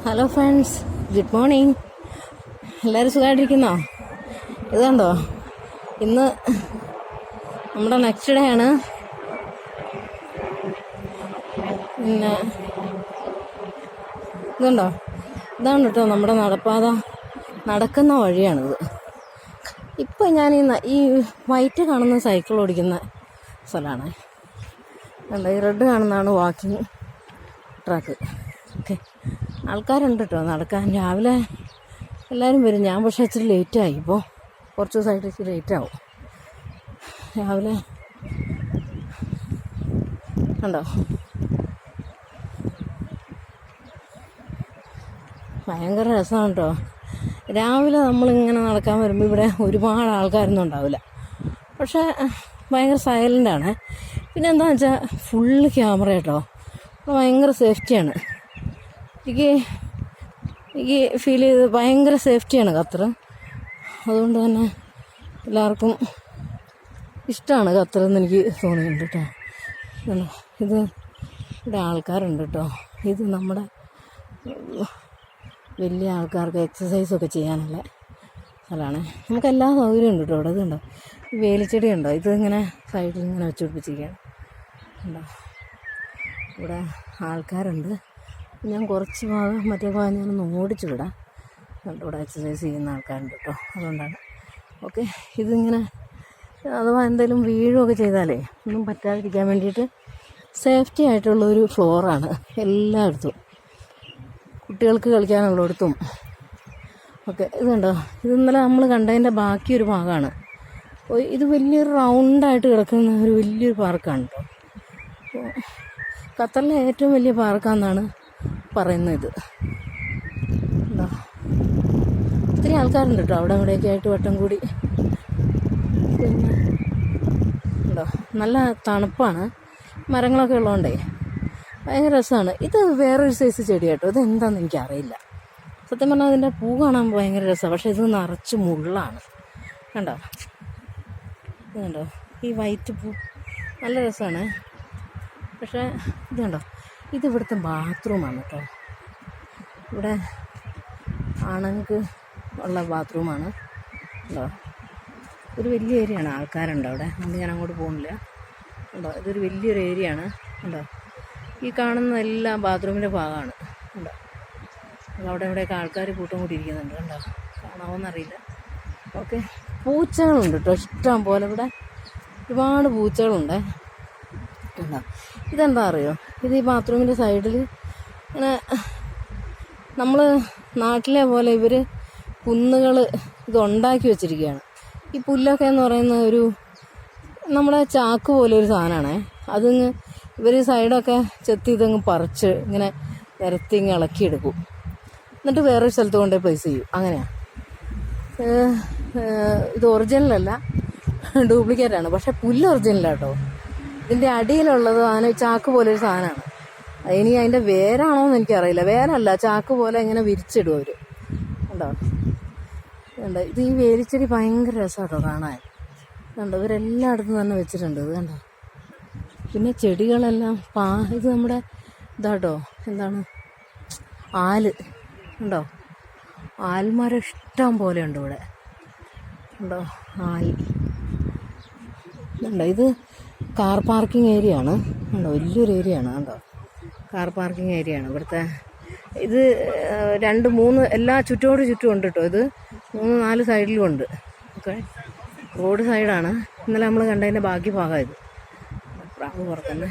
Hello friends, good morning. എല്ലാവരും സുഖമായിട്ടിരിക്കുന്നോ? ഇത് കണ്ടോ, ഇന്ന് നമ്മുടെ നെക്സ്റ്റ് ഡേ ആണ്. പിന്നെ ഇതുണ്ടോ, ഇതാണ് കേട്ടോ നമ്മുടെ നടപ്പാത, നടക്കുന്ന വഴിയാണിത്. ഇപ്പം ഞാൻ ഈ വൈറ്റ് കാണുന്ന സൈക്കിൾ ഓടിക്കുന്ന സ്ഥലമാണ്. കണ്ടോ, ഈ റെഡ് കാണുന്നതാണ് വാക്കിംഗ് ട്രാക്ക്. ഓക്കെ, ആൾക്കാരുണ്ട് കേട്ടോ നടക്കാൻ. രാവിലെ എല്ലാവരും വരും. ഞാൻ പക്ഷേ ഇച്ചിരി ലേറ്റായി. ഇപ്പോൾ കുറച്ച് ദിവസമായിട്ട് ഇച്ചിരി ലേറ്റാവും. രാവിലെ കണ്ടോ, ഭയങ്കര രസമാണ് കേട്ടോ. രാവിലെ നമ്മളിങ്ങനെ നടക്കാൻ വരുമ്പോൾ ഇവിടെ ഒരുപാട് ആൾക്കാരൊന്നും ഉണ്ടാവില്ല. പക്ഷേ ഭയങ്കര സൈലൻ്റാണ്. പിന്നെ എന്താണെന്ന് വെച്ചാൽ ഫുള്ള് ക്യാമറ കേട്ടോ. ഭയങ്കര സേഫ്റ്റിയാണ്. എനിക്ക് ഫീൽ ചെയ്ത് ഭയങ്കര സേഫ്റ്റിയാണ് ഖത്തർ. അതുകൊണ്ട് തന്നെ എല്ലാവർക്കും ഇഷ്ടമാണ് ഖത്തറെന്ന് എനിക്ക് തോന്നിയിട്ടുണ്ട് കേട്ടോ. ഇത് ഇവിടെ ആൾക്കാരുണ്ട് കേട്ടോ. ഇത് നമ്മുടെ വലിയ ആൾക്കാർക്ക് എക്സസൈസൊക്കെ ചെയ്യാനുള്ള സ്ഥലമാണ്. നമുക്ക് എല്ലാ സൗകര്യവും ഉണ്ട് കേട്ടോ. ഇവിടെ ഇതുണ്ടോ, ഈ വേലിച്ചെടി ഉണ്ടോ, ഇത് ഇങ്ങനെ സൈഡിൽ ഇങ്ങനെ വെച്ച് പിടിപ്പിച്ചിരിക്കുകയാണ്. ഉണ്ടോ, ഇവിടെ ആൾക്കാരുണ്ട്. ഞാൻ കുറച്ച് ഭാഗം മറ്റേ ഭാഗം ഞാനൊന്ന് ഓടിച്ചു വിടാം. ഇവിടെ എക്സസൈസ് ചെയ്യുന്ന ആൾക്കാരുണ്ട് കേട്ടോ. അതുകൊണ്ടാണ്. ഓക്കെ, ഇതിങ്ങനെ അഥവാ എന്തെങ്കിലും വീഴുകയൊക്കെ ചെയ്താലേ ഒന്നും പറ്റാതിരിക്കാൻ വേണ്ടിയിട്ട് സേഫ്റ്റി ആയിട്ടുള്ളൊരു ഫ്ലോറാണ് എല്ലായിടത്തും. കുട്ടികൾക്ക് കളിക്കാനുള്ളിടത്തും ഓക്കെ. ഇതുണ്ടോ, ഇത് ഇന്നലെ നമ്മൾ കണ്ടതിൻ്റെ ബാക്കി ഒരു ഭാഗമാണ്. ഇത് വലിയൊരു റൗണ്ടായിട്ട് കിടക്കുന്ന ഒരു വലിയൊരു പാർക്കാണ് കേട്ടോ. ഖത്തറിലെ ഏറ്റവും വലിയ പാർക്കാണെന്നാണ് പറയുന്നത്. ഇത് ഉണ്ടോ, ഒത്തിരി ആൾക്കാരുണ്ട് കേട്ടോ അവിടെ ഇവിടെയൊക്കെ ആയിട്ട് വട്ടം കൂടി. പിന്നെ ഉണ്ടോ, നല്ല തണുപ്പാണ്, മരങ്ങളൊക്കെ ഉള്ളതുകൊണ്ടേ ഭയങ്കര രസമാണ്. ഇത് വേറൊരു സൈസ് ചെടി കേട്ടോ. ഇത് എന്താണെന്ന് എനിക്കറിയില്ല സത്യം പറഞ്ഞാൽ. അതിൻ്റെ പൂ കാണാൻ ഭയങ്കര രസമാണ്. പക്ഷേ ഇത് നിറച്ച് മുള്ളാണ്. കണ്ടോ, ഇത് കണ്ടോ, ഈ വൈറ്റ് പൂ നല്ല രസമാണ്. പക്ഷേ ഇത് കണ്ടോ, ഇത് ഇവിടുത്തെ ബാത്റൂമാണ് കേട്ടോ. ഇവിടെ ആണുങ്ങൾക്ക് ഉള്ള ബാത്റൂമാണ് കേട്ടോ. ഒരു വലിയ ഏരിയയാണ്, ആൾക്കാരുണ്ട് അവിടെ. അതുകൊണ്ട് ഞാൻ അങ്ങോട്ട് പോകുന്നില്ല കേട്ടോ. ഇതൊരു വലിയൊരു ഏരിയയാണ് കേട്ടോ. ഈ കാണുന്ന എല്ലാം ബാത്റൂമിൻ്റെ ഭാഗമാണ് കേട്ടോ. അവിടെ ഇവിടെയൊക്കെ ആൾക്കാർ കൂട്ടം കൂടി ഇരിക്കുന്നുണ്ട് കേട്ടോ. കാണാമോന്നറിയില്ല. ഓക്കെ, പൂച്ചകളുണ്ട് കേട്ടോ ഇഷ്ടം പോലെ. ഇവിടെ ഒരുപാട് പൂച്ചകളുണ്ട് കേട്ടോ. ഇതെന്താ അറിയോ, ഇത് ഈ ബാത്റൂമിൻ്റെ സൈഡിൽ ഇങ്ങനെ നമ്മൾ നാട്ടിലെ പോലെ ഇവർ കുന്നുകൾ ഇത് ഉണ്ടാക്കി വെച്ചിരിക്കുകയാണ്. ഈ പുല്ലൊക്കെ എന്ന് പറയുന്ന ഒരു നമ്മുടെ ചാക്ക് പോലെ ഒരു സാധനമാണേ. അതിങ്ങ് ഇവർ സൈഡൊക്കെ ചെത്തി ഇതങ്ങ് പറിച്ച് ഇങ്ങനെ നിരത്തി ഇങ്ങ് ഇളക്കിയെടുക്കും. എന്നിട്ട് വേറൊരു സ്ഥലത്ത് കൊണ്ടുപോയി പ്ലേസ് ചെയ്യും. അങ്ങനെയാണ്. ഇത് ഒറിജിനലല്ല, ഡ്യൂപ്ലിക്കേറ്റാണ്. പക്ഷേ പുല്ല് ഒറിജിനലാട്ടോ. ഇതിൻ്റെ അടിയിലുള്ളത് അതിന് ചാക്ക് പോലെ ഒരു സാധനമാണ്. ഇനി അതിൻ്റെ വേരാണോ എന്ന് എനിക്കറിയില്ല. വേരല്ല, ചാക്ക് പോലെ ഇങ്ങനെ വിരിച്ചിടും അവർ. ഉണ്ടോ, കണ്ടോ, ഇത് ഈ വേലിച്ചെടി ഭയങ്കര രസമാട്ടോ കാണാൻ. കണ്ടോ, ഇവരെല്ലായിടത്തും തന്നെ വെച്ചിട്ടുണ്ട്. ഇത് കണ്ടോ. പിന്നെ ചെടികളെല്ലാം ഇത് നമ്മുടെ ഇതാട്ടോ, എന്താണ്, ആല് ഉണ്ടോ, ആൽമരം ഇഷ്ടം പോലെ ഉണ്ട് ഇവിടെ. ഉണ്ടോ, ആൽ ഉണ്ടോ. ഇത് കാർ പാർക്കിംഗ് ഏരിയ ആണ്. ഉണ്ടോ, വലിയൊരു ഏരിയ ആണ്. കണ്ടോ, കാർ പാർക്കിംഗ് ഏരിയ ആണ് ഇവിടുത്തെ. ഇത് 2, 3 എല്ലാ ചുറ്റോട് ചുറ്റും ഉണ്ട് കേട്ടോ. ഇത് 3, 4 സൈഡിലും ഉണ്ട്. ഓക്കെ, റോഡ് സൈഡാണ്. ഇന്നലെ നമ്മൾ കണ്ടതിൻ്റെ ബാക്കി ഭാഗം ഇത്. പ്രാവ് പുറത്തന്നെ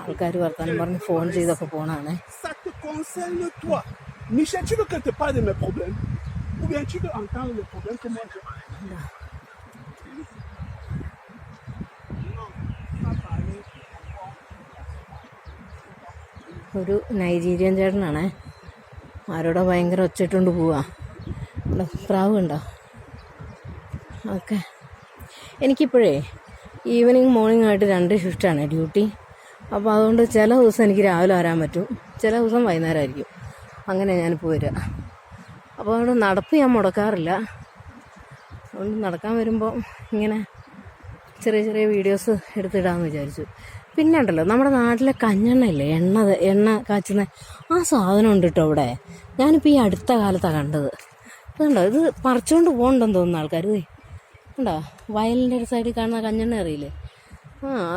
ആൾക്കാർ വർത്താനം പറഞ്ഞ് ഫോൺ ചെയ്തൊക്കെ പോണാണേ. ഒരു നൈജീരിയൻ ചേട്ടനാണേ. ആരോടോ ഭയങ്കര ഒച്ചിട്ടുകൊണ്ട് പോവാ. പ്രാവ് ഉണ്ടോ? ഓക്കെ, എനിക്കിപ്പോഴേ ഈവനിങ് മോർണിംഗ് ആയിട്ട് 2 ഷിഫ്റ്റാണ് ഡ്യൂട്ടി. അപ്പോൾ അതുകൊണ്ട് ചില ദിവസം എനിക്ക് രാവിലെ വരാൻ പറ്റും, ചില ദിവസം വൈകുന്നേരമായിരിക്കും. അങ്ങനെ ഞാനിപ്പോൾ വരിക. അപ്പോൾ അവിടെ നടപ്പ് ഞാൻ മുടക്കാറില്ല. അതുകൊണ്ട് നടക്കാൻ വരുമ്പോൾ ഇങ്ങനെ ചെറിയ ചെറിയ വീഡിയോസ് എടുത്തിടാമെന്ന് വിചാരിച്ചു. പിന്നെ ഉണ്ടല്ലോ നമ്മുടെ നാട്ടിലെ കഞ്ഞെണ്ണയില്ലേ, എണ്ണ കാച്ചുന്ന ആ സാധനം ഉണ്ട് കേട്ടോ ഇവിടെ. ഞാനിപ്പോൾ ഈ അടുത്ത കാലത്താണ് കണ്ടത്. ഇതുണ്ടോ, ഇത് പറിച്ചുകൊണ്ട് പോകണ്ടെന്ന് തോന്നുന്ന ആൾക്കാർ. ഉണ്ടോ, വയലിൻ്റെ ഒരു സൈഡിൽ കാണുന്ന കഞ്ഞെണ്ണ അറിയില്ലേ,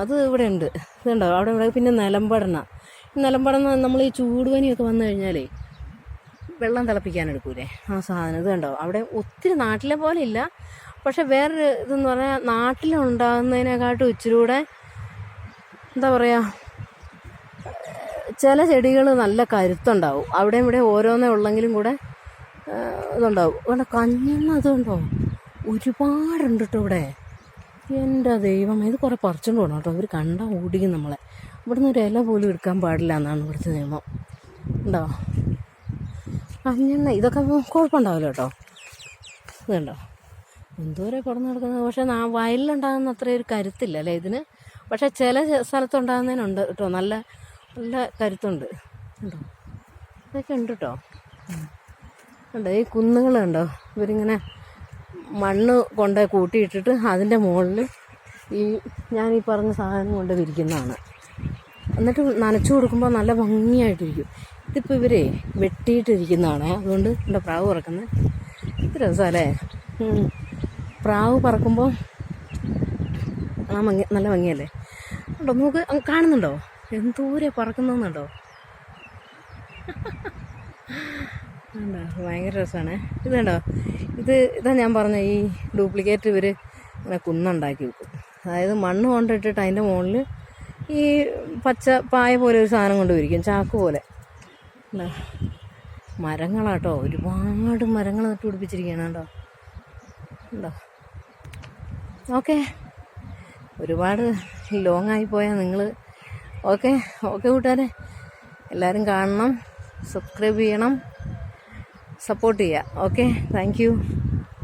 അത് ഇവിടെ ഉണ്ട്. ഇതുണ്ടോ അവിടെ ഇവിടെ. പിന്നെ നിലമ്പടന നമ്മൾ ഈ ചൂടുപനിയൊക്കെ വന്നു കഴിഞ്ഞാലേ വെള്ളം തിളപ്പിക്കാൻ എടുക്കൂലേ, ആ സാധനം. ഇത് കണ്ടോ അവിടെ ഒത്തിരി നാട്ടിലെ പോലെ ഇല്ല, പക്ഷെ വേറൊരു ഇതെന്ന് പറഞ്ഞാൽ നാട്ടിലുണ്ടാകുന്നതിനെക്കാട്ടും ഇച്ചിരി കൂടെ എന്താ പറയുക, ചില ചെടികൾ നല്ല കരുത്തുണ്ടാവും. അവിടെയും ഇവിടെ ഓരോന്നേ ഉള്ളെങ്കിലും കൂടെ ഇതുണ്ടാവും. ഇവിടെ കഞ്ഞെണ്ണ അതുണ്ടോ ഒരുപാടുണ്ട് കേട്ടോ ഇവിടെ. എൻ്റെ ദൈവം, ഇത് കുറേ പറിച്ചുകൊണ്ട് പോകണം കേട്ടോ. ഇവർ കണ്ടാൽ ഓടിക്കും നമ്മളെ. ഇവിടുന്ന് ഒരു ഇല പോലും എടുക്കാൻ പാടില്ല എന്നാണ് ഇവിടുത്തെ നിയമം. ഉണ്ടോ കഞ്ഞെണ്ണ, ഇതൊക്കെ കുഴപ്പമുണ്ടാവില്ല കേട്ടോ. ഇതുണ്ടോ എന്തോരം കുറഞ്ഞു നടക്കുന്നത്. പക്ഷെ വയലിലുണ്ടാകുന്ന അത്ര ഒരു കരുത്തില്ല അല്ലേ ഇതിന്. പക്ഷെ ചില സ്ഥലത്തുണ്ടാകുന്നതിനുണ്ട് കേട്ടോ, നല്ല നല്ല കരുത്തുണ്ട്. ഉണ്ടോ ഇതൊക്കെ ഉണ്ട് കേട്ടോ. ഉണ്ടോ ഈ കുന്നുകളുണ്ടോ, ഇവരിങ്ങനെ മണ്ണ് കൊണ്ട് കൂട്ടിയിട്ടിട്ട് അതിൻ്റെ മുകളിൽ ഞാൻ ഈ പറഞ്ഞ സാധനം കൊണ്ട് വിരിക്കുന്നതാണ്. എന്നിട്ട് നനച്ചു കൊടുക്കുമ്പോൾ നല്ല ഭംഗിയായിട്ടിരിക്കും. ഇതിപ്പോൾ ഇവരെ വെട്ടിയിട്ടിരിക്കുന്നതാണ്. അതുകൊണ്ട് എൻ്റെ പ്രാവ് പറക്കുന്നത് ഇത് രസമല്ലേ. പ്രാവ് പറക്കുമ്പോൾ നല്ല ഭംഗിയല്ലേ. ഉണ്ടോ നമുക്ക് കാണുന്നുണ്ടോ എന്തോരെ പറക്കുന്നുണ്ടോ. ഉണ്ടോ ഭയങ്കര രസമാണ്. ഇതുണ്ടോ ഇതാ ഞാൻ പറഞ്ഞ ഈ ഡ്യൂപ്ലിക്കേറ്റ് ഇവർ ഇങ്ങനെ കുന്നുണ്ടാക്കി വെക്കും. അതായത് മണ്ണ് കൊണ്ടിട്ടിട്ട് അതിൻ്റെ മുകളിൽ ഈ പച്ച പായ പോലെ ഒരു സാധനം കൊണ്ട് വിരിക്കും, ചാക്ക് പോലെ. മരങ്ങളാട്ടോ, ഒരുപാട് മരങ്ങൾ നട്ടു പിടിപ്പിച്ചിരിക്കുകയാണ് കേട്ടോ. ഉണ്ടോ ഓക്കെ, ഒരുപാട് ലോങ് ആയിപ്പോയാൽ നിങ്ങൾ ഓക്കെ കൂട്ടുകാരെ, എല്ലാവരും കാണണം, സബ്സ്ക്രൈബ് ചെയ്യണം, സപ്പോർട്ട് ചെയ്യുക. Okay, thank you.